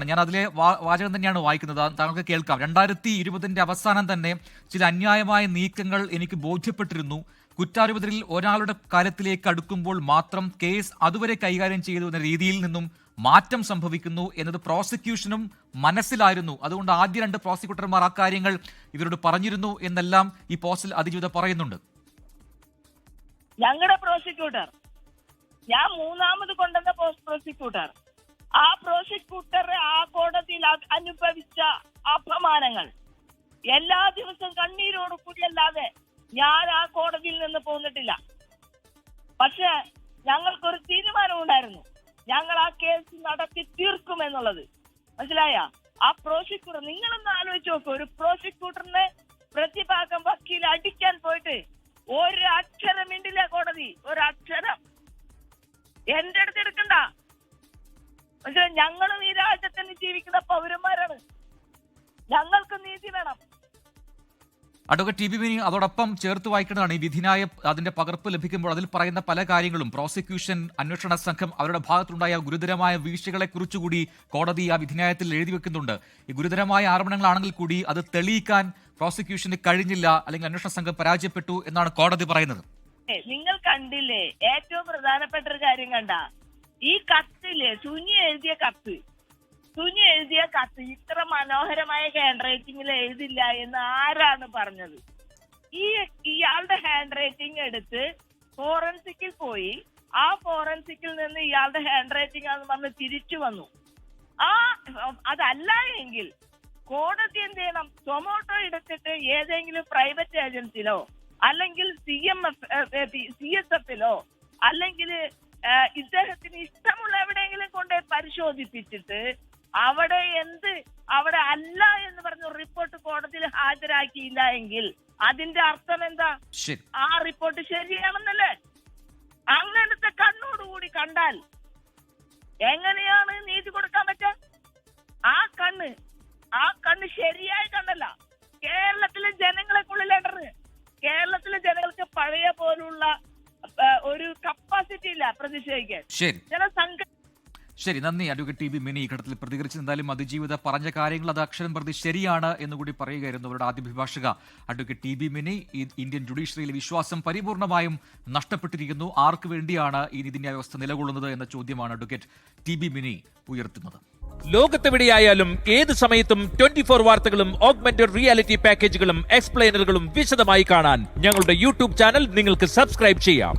ഞാൻ അതിലെ വാചകം തന്നെയാണ് വായിക്കുന്നത്, താങ്കൾക്ക് കേൾക്കാം. 2020 അവസാനം തന്നെ ചില അന്യായമായ നീക്കങ്ങൾ എനിക്ക് ബോധ്യപ്പെട്ടിരുന്നു. കുറ്റാരോപിതരിൽ ഒരാളുടെ കാര്യത്തിലേക്ക് അടുക്കുമ്പോൾ മാത്രം കേസ് അതുവരെ കൈകാര്യം ചെയ്തു എന്ന രീതിയിൽ നിന്നും മാറ്റം സംഭവിക്കുന്നു എന്നത് പ്രോസിക്യൂഷനും മനസ്സിലായിരുന്നു. അതുകൊണ്ട് ആദ്യ 2 പ്രോസിക്യൂട്ടർമാർ ആ കാര്യങ്ങൾ ഇവരോട് പറഞ്ഞിരുന്നു എന്നെല്ലാം ഈ പോസ്റ്റിൽ അതിജീവിത പറയുന്നുണ്ട്. ഞങ്ങളുടെ പ്രോസിക്യൂട്ടർ, ഞാൻ 3ാമത് കൊണ്ടുവന്ന പ്രോസിക്യൂട്ടർ, ആ പ്രോസിക്യൂട്ടർ ആ കോടതിയിൽ അനുഭവിച്ച അപമാനങ്ങൾ എല്ലാ ദിവസവും കണ്ണീരോട് കൂടിയല്ലാതെ ഞാൻ ആ കോടതിയിൽ നിന്ന് പോന്നിട്ടില്ല. പക്ഷെ ഞങ്ങൾക്കൊരു തീരുമാനമുണ്ടായിരുന്നു, ഞങ്ങൾ ആ കേസ് നടത്തി തീർക്കുമെന്നുള്ളത്. മനസ്സിലായ? ആ പ്രോസിക്യൂട്ടർ, നിങ്ങളൊന്ന് ആലോചിച്ച് നോക്കൂ, ഒരു പ്രോസിക്യൂട്ടറിനെ പ്രതിഭാഗം വക്കീൽ അടിക്കാൻ പോയിട്ട് ഒരു അക്ഷരം മിണ്ടില്ല കോടതി, ഒരു അക്ഷരം. എന്റെ അടുത്ത് എടുക്കണ്ട. പക്ഷെ ഞങ്ങളും ഈ രാജ്യത്തിന് ജീവിക്കുന്ന പൗരന്മാരാണ്, ഞങ്ങൾക്ക് നീതി വേണം. അഡ്വക്കേറ്റ് ടി.ബി. മിനി അതോടൊപ്പം ചേർത്ത് വായിക്കുന്നതാണ് ഈ വിധിന്യായ അതിന്റെ പകർപ്പ് ലഭിക്കുമ്പോൾ അതിൽ പറയുന്ന പല കാര്യങ്ങളും പ്രോസിക്യൂഷൻ, അന്വേഷണ സംഘം അവരുടെ ഭാഗത്തുണ്ടായ ഗുരുതരമായ വീഴ്ചകളെ കുറിച്ചുകൂടി കോടതി ആ വിധിന്യായത്തിൽ എഴുതി വെക്കുന്നുണ്ട്. ഈ ഗുരുതരമായ ആരോപണങ്ങളാണെങ്കിൽ കൂടി അത് തെളിയിക്കാൻ പ്രോസിക്യൂഷന് കഴിഞ്ഞില്ല, അല്ലെങ്കിൽ അന്വേഷണ സംഘം പരാജയപ്പെട്ടു എന്നാണ് കോടതി പറയുന്നത്. നിങ്ങൾ കണ്ടില്ലേ, ഏറ്റവും പ്രധാനപ്പെട്ട ഒരു കാര്യം കണ്ട, ഈ കത്തില് സുനി എഴുതിയ കത്ത് ഇത്ര മനോഹരമായ ഹാൻഡ് റൈറ്റിംഗിൽ എഴുതില്ല എന്ന് ആരാണ് പറഞ്ഞത്? ഇയാളുടെ ഹാൻഡ് റൈറ്റിംഗ് എടുത്ത് ഫോറൻസിക്കിൽ പോയി, ആ ഫോറൻസിക്കിൽ നിന്ന് ഇയാളുടെ ഹാൻഡ് റൈറ്റിംഗ് ആണെന്ന് പറഞ്ഞ് തിരിച്ചു വന്നു. അതല്ല എങ്കിൽ കോടതി എന്ത് ചെയ്യണം? സൊമാറ്റോ എടുത്തിട്ട് ഏതെങ്കിലും പ്രൈവറ്റ് ഏജൻസിയിലോ അല്ലെങ്കിൽ CSF-ലോ അല്ലെങ്കിൽ ഇദ്ദേഹത്തിന് ഇഷ്ടമുള്ള എവിടെയെങ്കിലും കൊണ്ട് പരിശോധിപ്പിച്ചിട്ട് അവിടെ അല്ല എന്ന് പറഞ്ഞ റിപ്പോർട്ട് കോടതിയിൽ ഹാജരാക്കിയില്ല എങ്കിൽ അതിന്റെ അർത്ഥം എന്താ? ആ റിപ്പോർട്ട് ശരിയാണെന്നല്ലേ? അങ്ങനത്തെ കണ്ണോടുകൂടി കണ്ടാൽ എങ്ങനെയാണ് നീതി കൊടുക്കാൻ പറ്റുക? ആ കണ്ണ് ശരിയായ കണ്ണല്ല. കേരളത്തിലെ ജനങ്ങളെക്കുള്ളിലേണ്ടത്, കേരളത്തിലെ ജനങ്ങൾക്ക് പഴയ പോലുള്ള ഒരു കപ്പാസിറ്റി ഇല്ല പ്രതിഷേധിക്കാൻ. ശരി, നന്ദി അഡ്വക്കേറ്റ് ടി.ബി. മിനി ഈ ഘട്ടത്തിൽ പ്രതികരിച്ച്. എന്തായാലും അതിജീവിത പറഞ്ഞ കാര്യങ്ങൾ അത് അക്ഷരം പ്രതി ശരിയാണ് എന്നുകൂടി പറയുകയായിരുന്നു അവരുടെ ആദ്യ അഭിഭാഷക അഡ്വക്കേറ്റ് ടി.ബി. മിനി. ഇന്ത്യൻ ജുഡീഷ്യറിയിലെ വിശ്വാസം പരിപൂർണമായും നഷ്ടപ്പെട്ടിരിക്കുന്നു. ആർക്ക് വേണ്ടിയാണ് ഈ നീതിന്യായ വ്യവസ്ഥ നിലകൊള്ളുന്നത് എന്ന ചോദ്യമാണ് അഡ്വക്കേറ്റ് ടി.ബി. മിനി ഉയർത്തുന്നത്. ലോകത്തെവിടെയായാലും ഏത് സമയത്തും 24 വാർത്തകളും ഓഗ്മെന്റഡ് റിയാലിറ്റി പാക്കേജുകളും എക്സ്പ്ലെയിനറുകളും വിശദമായി കാണാൻ ഞങ്ങളുടെ യൂട്യൂബ് ചാനൽ നിങ്ങൾക്ക് സബ്സ്ക്രൈബ് ചെയ്യാം.